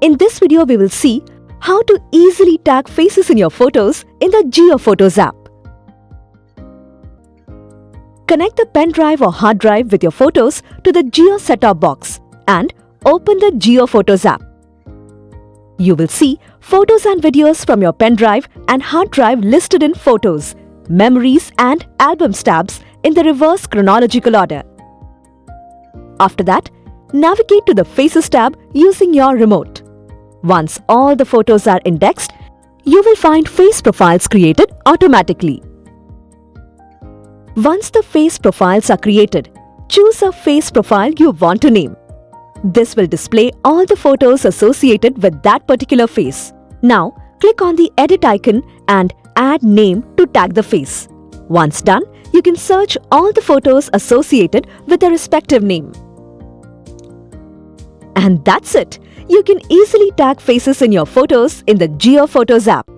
In this video, we will see how to easily tag faces in your photos in the JioPhotos app. Connect the pen drive or hard drive with your photos to the Jio set-top box and open the JioPhotos app. You will see photos and videos from your pen drive and hard drive listed in Photos, Memories and Albums tabs in the reverse chronological order. After that, navigate to the Faces tab using your remote. Once all the photos are indexed, you will find face profiles created automatically. Once the face profiles are created, choose a face profile you want to name. This will display all the photos associated with that particular face. Now, click on the edit icon and add name to tag the face. Once done, you can search all the photos associated with the respective name. And that's it! You can easily tag faces in your photos in the JioPhotos app.